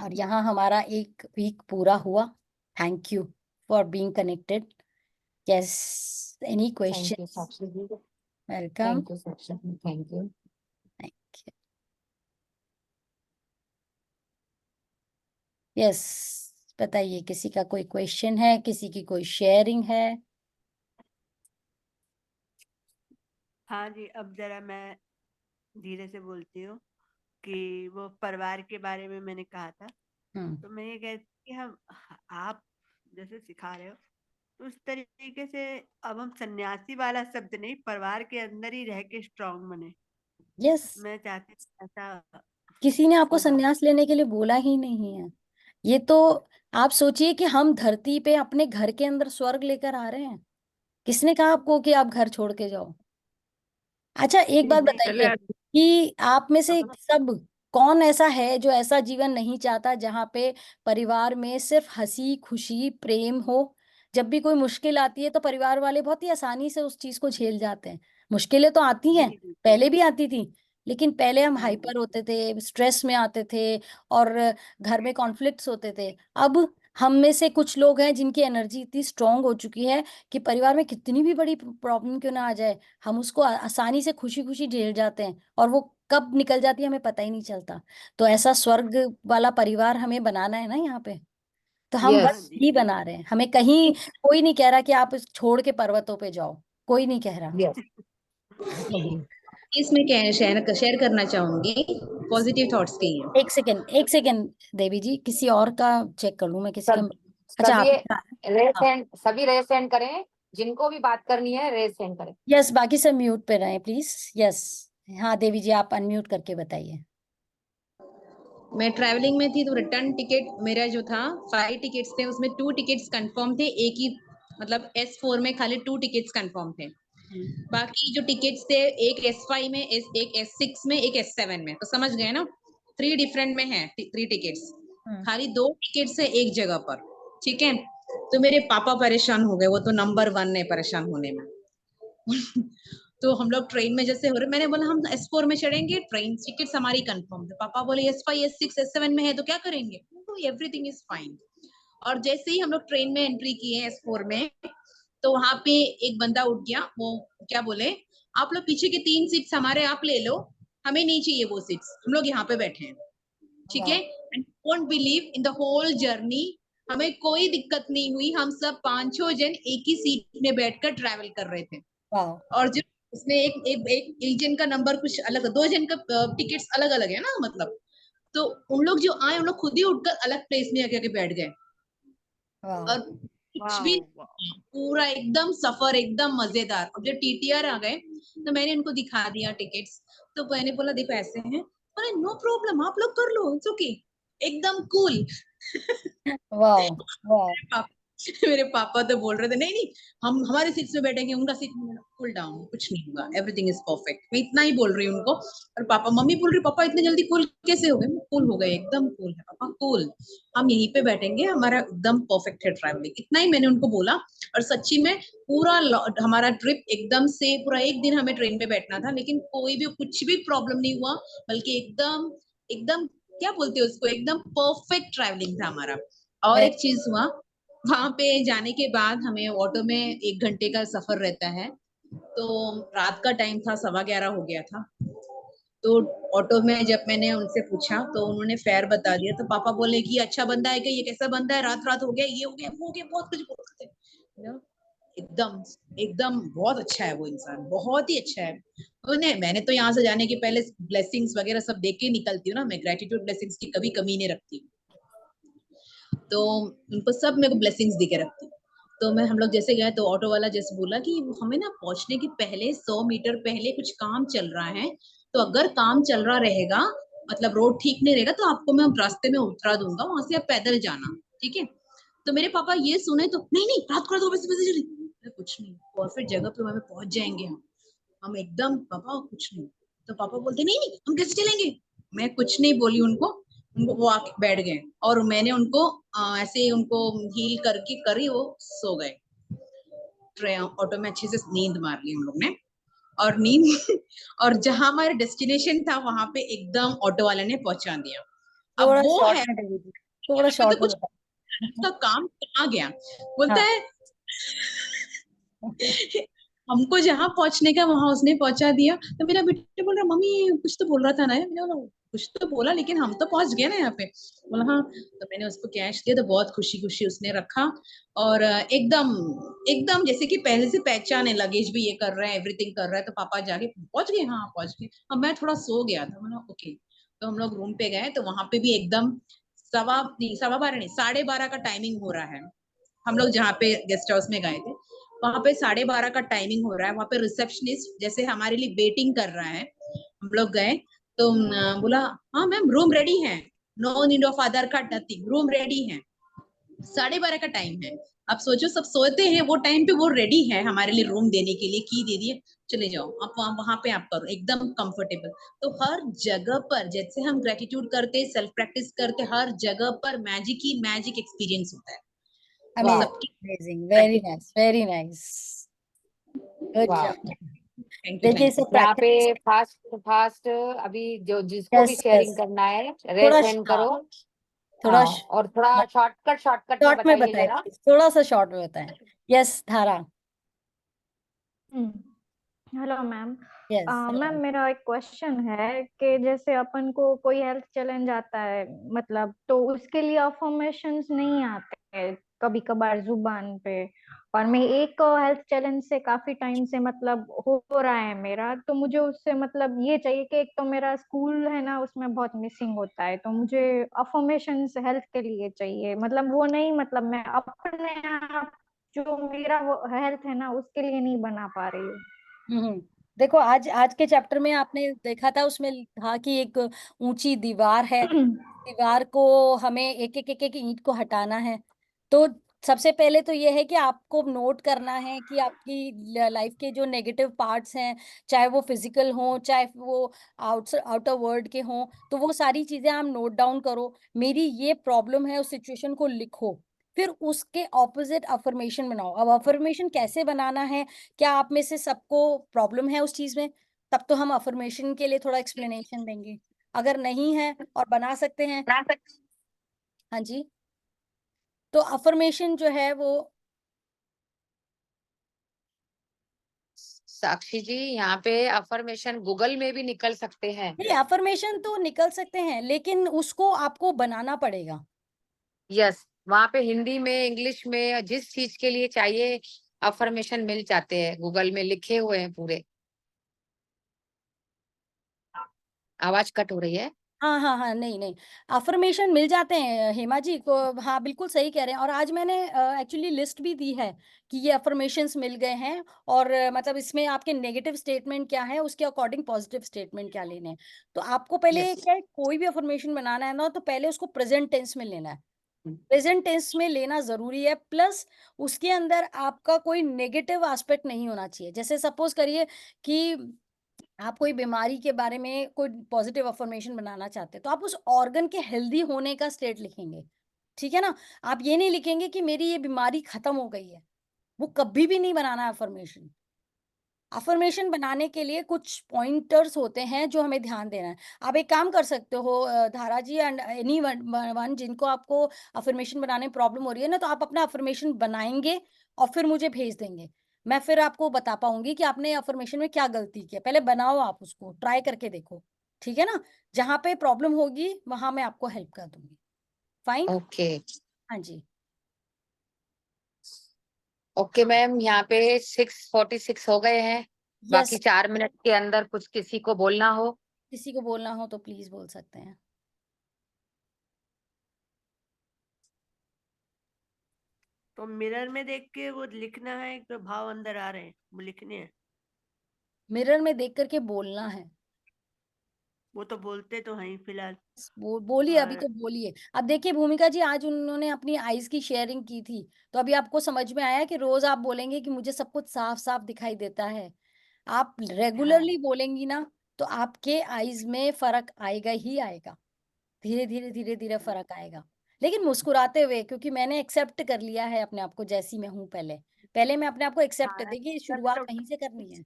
और यहाँ हमारा एक वीक पूरा हुआ. Thank you for being connected. Yes, any thank you questions? Sakshi ji, Welcome. Thank you Sakshi ji, thank you. Thank you. Yes, बताइए, किसी का कोई क्वेश्चन है, किसी की कोई शेयरिंग है? हाँ जी, अब जरा मैं धीरे से बोलती हूँ कि वो परिवार के बारे में मैंने कहा था, हम्म, तो मैं ये कि हम आप जैसे सिखा रहे हो तो उस तरीके से अब हम सन्यासी वाला शब्द नहीं, परिवार के अंदर ही रह के स्ट्रांग बने। यस, मैं चाहती हूँ ऐसा किसी ने आपको हो। संन्यास लेने के लिए बोला ही नहीं है। ये तो आप सोचिए कि हम धरती पे अपने घर के अंदर स्वर्ग लेकर आ रहे हैं। किसने कहा आपको कि आप घर छोड़ के जाओ? अच्छा, एक बात नहीं, बताइए कि आप में से सब कौन ऐसा है जो ऐसा जीवन नहीं चाहता जहाँ पे परिवार में सिर्फ हंसी खुशी प्रेम हो? जब भी कोई मुश्किल आती है तो परिवार वाले बहुत ही आसानी से उस चीज को झेल जाते हैं। मुश्किलें तो आती हैं, जी जी पहले भी आती थी, लेकिन पहले हम हाँ हाइपर होते थे, स्ट्रेस में आते थे और घर में कॉन्फ्लिक्ट्स होते थे। अब हम में से कुछ लोग हैं जिनकी एनर्जी इतनी स्ट्रांग हो चुकी है कि परिवार में कितनी भी बड़ी प्रॉब्लम क्यों ना आ जाए, हम उसको आसानी से खुशी खुशी झेल जाते हैं और वो कब निकल जाती है हमें पता ही नहीं चलता। तो ऐसा स्वर्ग वाला परिवार हमें बनाना है ना यहाँ पे, तो हम यस, हाँ बस जी ही बना रहे हैं। हमें कहीं कोई नहीं कह रहा कि आप छोड़ के पर्वतों पे जाओ, कोई नहीं कह रहा। यस, इसमें क्या है, शेयर करना चाहूंगी, पॉजिटिव थॉट्स की है। एक सेकेंड, एक सेकेंड देवी जी, किसी और का चेक कर लूं मैं, किसी का। सब अच्छा, सभी आप। रेस हाँ, हैंड, सभी रेस हैंड करें, जिनको भी बात करनी है रेस हैंड करें। यस, बाकी सब म्यूट पे रहे प्लीज। यस, हाँ देवी जी, आप अनम्यूट करके बताइए। मैं ट्रैवलिंग में थी तो रिटर्न टिकट मेरा जो था 5 टिकट्स थे, उसमें 2 टिकट्स कंफर्म थे, एक ही मतलब S4 में खाली 2 टिकट्स कंफर्म थे। बाकी जो टिकट्स थे एक S5 में, एक S6 में, एक S7 में, तो समझ गए ना, 3 डिफरेंट में है 3 टिकट्स, खाली 2 टिकट्स है एक जगह पर। ठीक है, तो मेरे पापा परेशान हो गए, वो तो नंबर 1 है परेशान होने में। तो हम लोग ट्रेन में जैसे हो रहे, मैंने बोला हम S4 में चढ़ेंगे, ट्रेन टिकट हमारी कंफर्म है। पापा बोले S5 S6 S7 में है तो क्या करेंगे? तो एवरीथिंग इज फाइन। और जैसे ही हम लोग ट्रेन में एंट्री किए S4 में, तो वहां पे एक बंदा उठ गया, वो क्या बोले, आप लोग पीछे की 3 सीट्स हमारे आप ले लो, हमें नहीं चाहिए वो सीट्स, हम लोग यहाँ पे बैठे हैं। ठीक है, and don't believe in the whole journey हमें कोई दिक्कत नहीं हुई, हम सब 5-6 जन एक ही सीट में बैठकर ट्रैवल कर रहे थे। वाह, और जो उसने एक जन का नंबर कुछ अलग, 2 जन का टिकट्स अलग अलग है ना, मतलब तो उन लोग जो आए उन लोग खुद ही उठकर अलग प्लेस में आके बैठ गए। वाह, और कुछ भी वाह पूरा एकदम सफर एकदम मजेदार। और जब TTR आ गए तो मैंने उनको दिखा दिया टिकट्स, तो मैंने बोला देखो ऐसे हैं, अरे नो प्रॉब्लम आप लोग कर लो, इट्स ओके, एकदम कूल। वाह, वाह, मेरे पापा तो बोल रहे थे नहीं नहीं हम हमारे सीट में बैठेंगे, उनका सीट में, कूल डाउन, कुछ नहीं होगा, एवरीथिंग इज परफेक्ट। मैं इतना ही बोल रही हूँ उनको। और पापा मम्मी बोल रही पापा इतने जल्दी कूल कैसे हो गए? कूल हो गए, एकदम कूल है पापा, कूल, हम यहीं पे बैठेंगे, हमारा एकदम परफेक्ट है ट्रैवलिंग, इतना ही मैंने उनको बोला। और सच्ची में पूरा हमारा ट्रिप एकदम से पूरा एक दिन हमें ट्रेन में बैठना था, लेकिन कोई भी कुछ भी प्रॉब्लम नहीं हुआ, बल्कि एकदम एकदम क्या बोलते हैं उसको, एकदम परफेक्ट ट्रैवलिंग था हमारा। और एक चीज हुआ, वहां पे जाने के बाद हमें ऑटो में 1 घंटे का सफर रहता है, तो रात का टाइम था, 11:15 हो गया था। तो ऑटो में जब मैंने उनसे पूछा तो उन्होंने फेयर बता दिया, तो पापा बोले कि अच्छा बंदा है क्या, ये कैसा बंदा है, रात रात हो गया, ये हो गया वो हो गया, बहुत कुछ बोल रहे थे। एकदम एकदम बहुत अच्छा है वो इंसान, बहुत ही अच्छा है। उन्हें मैंने तो यहाँ से जाने के पहले ब्लेसिंग्स वगैरह सब देख के निकलती हूँ ना, मैं ग्रेटिट्यूड ब्लेसिंग्स की कभी कमी नहीं रखती, तो उनको सब मेरे को ब्लेसिंग्स दे के रखती। तो मैं हम लोग जैसे गए तो ऑटो वाला जैसे बोला कि हमें ना पहुंचने के पहले 100 मीटर पहले कुछ काम चल रहा है, तो अगर काम चल रहा रहेगा, मतलब रोड ठीक नहीं रहेगा, तो आपको मैं रास्ते में उतरा दूंगा, वहां से आप पैदल जाना, ठीक है? तो मेरे पापा ये सुने तो नहीं नहीं रात को वैसे वैसे चली, कुछ नहीं, परफेक्ट जगह पे हमें पहुंच जाएंगे हम एकदम, पापा कुछ नहीं। तो पापा बोलते नहीं नहीं हम कैसे चलेंगे? मैं कुछ नहीं बोली उनको, उनको वो आके बैठ गए, और मैंने उनको ऐसे ही उनको हील करके करी, वो सो गए। ऑटो में अच्छे से नींद मार ली हम लोग ने, और नींद और जहां हमारे डेस्टिनेशन था वहां पे एकदम ऑटो वाले ने पहुंचा दिया। अब थोड़ा वो शॉर्ट है में देवी जी, थोड़ा यहाँ पे तो शॉर्ट में कुछ बताओ। का काम कहाँ गया, बोलता हाँ। है हमको जहां पहुंचने का वहां उसने पहुंचा दिया। तो मेरा बेटा बोल रहा मम्मी कुछ तो बोल रहा था ना, मैंने बोला कुछ तो बोला लेकिन हम तो पहुंच गए ना यहाँ पे। बोला हाँ, तो मैंने उसको कैश दिया, तो बहुत खुशी खुशी उसने रखा। और एकदम एकदम जैसे कि पहले से पहचाने, लगेज भी ये कर रहा है, एवरीथिंग कर रहा है, तो पापा जाके पहुंच गए, हाँ पहुंच गए। अब मैं थोड़ा सो गया था, मैंने ओके। तो हम लोग रूम पे गए तो वहां पे भी एकदम सवा 12 नहीं, 12:30 का टाइमिंग हो रहा है। हम लोग जहाँ पे गेस्ट हाउस में गए थे वहां पे 12:30 का टाइमिंग हो रहा है। वहां पे रिसेप्शनिस्ट जैसे हमारे लिए वेटिंग कर रहा है। हम लोग गए तो बोला हाँ मैम रूम रेडी है, no need of Aadhaar card nothing, room ready है। 12:30 का टाइम है। अब सोचो सब सोते हैं वो टाइम पे, वो रेडी है हमारे लिए रूम देने के लिए, की दे दिए चले जाओ आप वहां पे आप करो एकदम कंफर्टेबल। तो हर जगह पर जैसे हम ग्रेटिट्यूड करते, सेल्फ प्रैक्टिस करते, हर जगह पर मैजिक ही मैजिक एक्सपीरियंस होता है। वाह सबकी amazing, very nice, very nice, good वाह। जॉब। थैंक यू देखिए थैंक इसे यू। यहाँ पे प्रैक्टिस, फास्ट फास्ट अभी जो जिसको भी यस शेयरिंग यस, करना है रेस थोड़ा हैंड करो। थोड़ा हाँ और थोड़ा शॉर्टकट में शॉर्ट में बताइए बताएं, जरा। थोड़ा सा शॉर्ट में बताएं। यस धारा। Hello ma'am. यस मैम मेरा एक क्वेश्चन है कि जैसे अपन को कोई हेल्थ चैलेंज आता है, मतलब तो उसके लिए अफर्मेशंस नहीं आते कभी कभार जुबान पे, और मैं एक हेल्थ चैलेंज से काफी टाइम से मतलब हो रहा है मेरा, तो मुझे उससे मतलब ये चाहिए कि एक तो मेरा स्कूल है ना उसमें बहुत मिसिंग होता है, तो मुझे अफर्मेशंस हेल्थ के लिए चाहिए, मतलब वो नहीं, मतलब मैं अपने आप जो मेरा हेल्थ है ना उसके लिए नहीं बना पा रही हूँ। देखो आज आज के चैप्टर में आपने देखा था, उसमें था कि एक ऊंची दीवार है, दीवार को हमें एक एक एक एक ईंट को हटाना है। तो सबसे पहले तो ये है कि आपको नोट करना है कि आपकी लाइफ के जो नेगेटिव पार्ट्स हैं, चाहे वो फिजिकल हो चाहे वो आउटर वर्ल्ड के हों, तो वो सारी चीजें आप नोट डाउन करो। मेरी ये प्रॉब्लम है, उस सिचुएशन को लिखो, फिर उसके ऑपोजिट अफर्मेशन बनाओ। अब अफर्मेशन कैसे बनाना है, क्या आप में से सबको प्रॉब्लम है उस चीज में, तब तो हम अफर्मेशन के लिए थोड़ा एक्सप्लेनेशन देंगे। अगर नहीं है और बना सकते हैं, हाँ जी, तो अफर्मेशन जो है वो, साक्षी जी यहाँ पे अफर्मेशन गूगल में भी निकल सकते हैं। नहीं अफर्मेशन तो निकल सकते हैं लेकिन उसको आपको बनाना पड़ेगा। यस वहाँ पे हिंदी में इंग्लिश में जिस चीज के लिए चाहिए अफर्मेशन मिल जाते हैं, गूगल में लिखे हुए हैं पूरे। आवाज कट हो रही है। हाँ हाँ हाँ, नहीं नहीं, अफर्मेशन मिल जाते हैं हेमा जी को, हाँ बिल्कुल सही कह रहे हैं। और आज मैंने एक्चुअली लिस्ट भी दी है कि ये अफर्मेशंस मिल गए हैं, और मतलब इसमें आपके नेगेटिव स्टेटमेंट क्या है उसके अकॉर्डिंग पॉजिटिव स्टेटमेंट क्या लेने हैं। तो आपको पहले यस क्या है, कोई भी अफर्मेशन बनाना है ना, तो पहले उसको प्रेजेंट टेंस में लेना है, प्रेजेंट टेंस में लेना जरूरी है। प्लस उसके अंदर आपका कोई नेगेटिव एस्पेक्ट नहीं होना चाहिए। जैसे सपोज करिए कि आप कोई बीमारी के बारे में कोई पॉजिटिव अफर्मेशन बनाना चाहते हैं, तो आप उस ऑर्गन के हेल्दी होने का स्टेट लिखेंगे, ठीक है ना। आप ये नहीं लिखेंगे कि मेरी ये बीमारी खत्म हो गई है, वो कभी भी नहीं बनाना अफर्मेशन। अफर्मेशन बनाने के लिए कुछ पॉइंटर्स होते हैं जो हमें ध्यान देना है। आप एक काम कर सकते हो धारा जी एंड एनी वन जिनको आपको अफर्मेशन बनाने में प्रॉब्लम हो रही है ना, तो आप अपना अफर्मेशन बनाएंगे और फिर मुझे भेज देंगे। मैं फिर आपको बता पाऊंगी कि आपने अफर्मेशन में क्या गलती की है। पहले बनाओ, आप उसको ट्राई करके देखो, ठीक है ना। जहाँ पे प्रॉब्लम होगी वहां मैं आपको हेल्प कर दूंगी। फाइन, ओके हाँ जी। ओके मैम यहाँ पे 6:46 हो गए हैं। यस, बाकी 4 मिनट के अंदर कुछ किसी को बोलना हो। किसी को बोलना हो तो प्लीज बोल सकते हैं। तो मिरर में देख के वो लिखना है, तो भाव अंदर आ रहे हैं वो लिखने हैं। मिरर में देख करके बोलना है। वो तो बोलते तो हैं ही फिलहाल। बोलिए, अभी और तो बोलिए। अब देखिए भूमिका जी, आज उन्होंने अपनी आईज की शेयरिंग की थी, तो अभी आपको समझ में आया कि रोज आप बोलेंगे कि मुझे सब कुछ साफ साफ दिखाई देता है। आप हाँ रेगुलरली बोलेंगी ना, तो आपके आईज में फर्क आएगा ही आएगा, धीरे धीरे धीरे धीरे फर्क आएगा। लेकिन मुस्कुराते हुए, क्योंकि मैंने एक्सेप्ट कर लिया है अपने आप को जैसी मैं हूँ। पहले पहले मैं अपने आप को एक्सेप्ट कर, हाँ देखिए एक्सेप्ट शुरुआत तो कहीं से करनी है।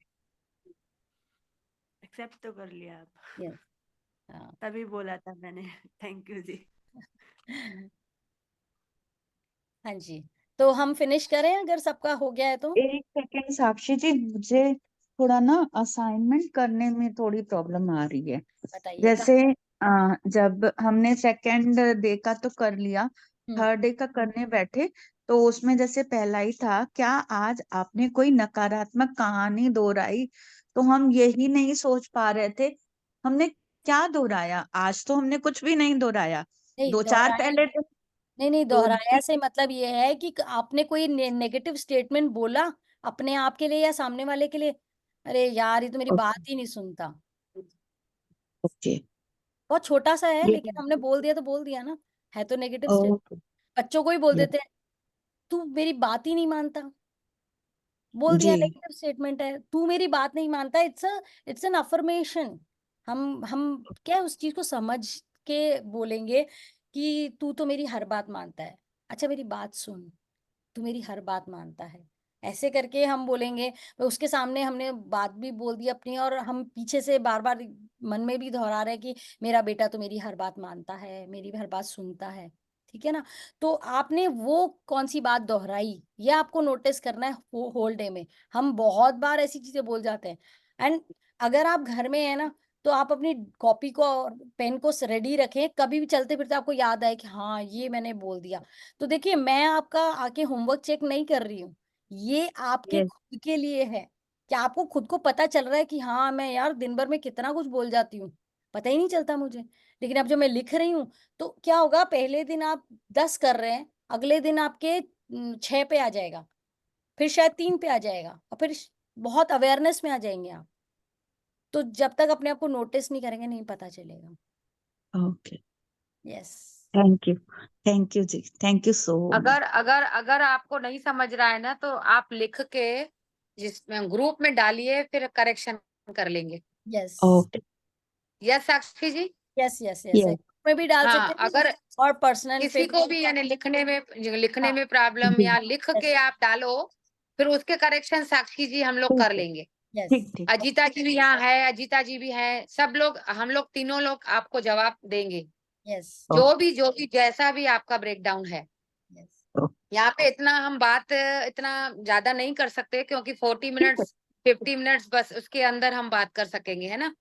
कर लिया आप, यस, हाँ। तभी बोला था मैंने। थैंक यू जी। हाँ जी, तो हम फिनिश करें अगर सबका हो गया है तो। एक सेकेंड साक्षी जी, मुझे थोड़ा ना असाइनमेंट करने में थोड़ी प्रॉब्लम आ रही है। बताइए जैसे जब हमने सेकंड डे का तो कर लिया, हम्म, थर्ड डे का करने बैठे, तो उसमें जैसे पहला ही था, क्या आज आपने कोई नकारात्मक कहानी दोहराई? तो हम यही नहीं सोच पा रहे थे हमने क्या दोहराया। आज तो हमने कुछ भी नहीं दोहराया, नहीं, 2-4 पहले दिन नहीं, दो दोहराया से मतलब ये है कि आपने कोई नेगेटिव स्टेटमेंट बोला अपने आप के लिए या सामने वाले के लिए, अरे यार ये तो मेरी बात ही नहीं सुनता। ओके बहुत छोटा सा है, ये लेकिन हमने बोल दिया तो बोल दिया ना, है तो नेगेटिव स्टेटमेंट। ओके बच्चों को ही बोल ये देते हैं, तू मेरी बात ही नहीं मानता, बोल दिया, जी नेगेटिव स्टेटमेंट है, तू मेरी बात नहीं मानता। It's an affirmation. हम क्या उस चीज को समझ के बोलेंगे कि तू तो मेरी हर बात मानता है, अच्छा मेरी बात सुन, तू मेरी हर बात मानता है, ऐसे करके हम बोलेंगे। तो उसके सामने हमने बात भी बोल दी अपनी, और हम पीछे से बार बार मन में भी दोहरा रहे हैं कि मेरा बेटा तो मेरी हर बात मानता है, मेरी हर बात सुनता है, ठीक है ना। तो आपने वो कौन सी बात दोहराई, ये आपको नोटिस करना है होल डे में। हम बहुत बार ऐसी चीजें बोल जाते हैं। एंड अगर आप घर में है ना, तो आप अपनी कॉपी को और पेन को रेडी रखें, कभी भी चलते फिरते आपको याद आए कि हाँ ये मैंने बोल दिया। तो देखिए, मैं आपका आके होमवर्क चेक नहीं कर रही हूँ, ये आपके यस खुद के लिए है, कि आपको खुद को पता चल रहा है कि हाँ मैं यार दिन भर में कितना कुछ बोल जाती हूँ, पता ही नहीं चलता मुझे। लेकिन अब जब मैं लिख रही हूँ, तो क्या होगा, पहले दिन आप 10 कर रहे हैं, अगले दिन आपके 6 पे आ जाएगा, फिर शायद 3 पे आ जाएगा, और फिर बहुत अवेयरनेस में आ जाएंगे आप। तो जब तक अपने आप को नोटिस नहीं करेंगे, नहीं पता चलेगा। Okay yes. Thank you ji, thank you so much. अगर अगर अगर आपको नहीं समझ रहा है ना, तो आप लिख के जिसमें ग्रुप में डालिए, फिर करेक्शन कर लेंगे। यस ओके यस साक्षी जी। यस यस यस यस में भी डाल हाँ, सकते हैं, अगर और पर्सनल पे किसी को भी यानी लिखने हाँ, में प्रॉब्लम, जी या लिख यस के आप डालो, फिर उसके करेक्शन साक्षी जी हम लोग ठीक कर है लेंगे। यस ठीक ठीक अजीता जी भी यहाँ है, अजीता जी भी है, सब लोग, हम लोग तीनों लोग आपको जवाब देंगे, यस जो भी जैसा भी आपका ब्रेकडाउन है। यस यहाँ पे इतना हम बात इतना ज्यादा नहीं कर सकते, क्योंकि 40 ठीक है मिनट्स 50 मिनट्स बस उसके अंदर हम बात कर सकेंगे, है ना।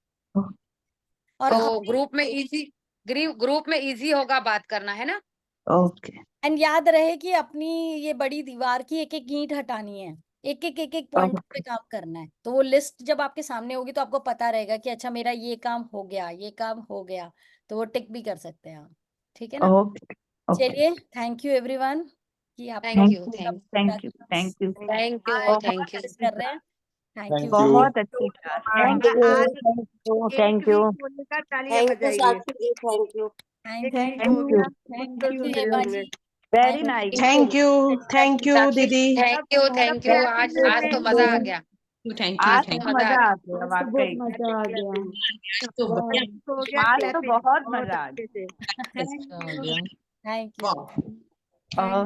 और तो हम ग्रुप में इजी होगा बात करना, है ना। ओके एंड याद रहे कि अपनी ये बड़ी दीवार की एक एक ईंट हटानी है, एक एक पॉइंट पे ओके काम करना है। तो वो लिस्ट जब आपके सामने होगी, तो आपको पता रहेगा कि अच्छा मेरा ये काम हो गया, ये काम हो गया, तो वो टिक भी कर सकते हैं आप, ठीक है ना। ओके ओके चलिए, थैंक यू एवरीवन कि आपने thank thank you, you thank thank you thank you thank you, आज बहुत थैंक यू। प्रैक्टिस कर रहे हैं। Thank you. बहुत अच्छी class thank thank you you thank एक यू वीक होने का तालियां थैंक यू बजाइए। Sakshi ji thank you thank एक यू। वीक हो थैंक यू गया, थैंक बहुत यू दिन हेमा होंगे। जी। Very thank nice thank you साक्षी दीदी। Thank you, thank you. आज तो मजा आ गया, थैंक आज यू तो मजा आ मजा आ गया। गया वाकई मजा आ गया तो बढ़िया हो गया आज तो क्लैपिंग बहुत बहुत मजा आ अच्छे गया से। अच्छा हो गया। Thank you. वाह और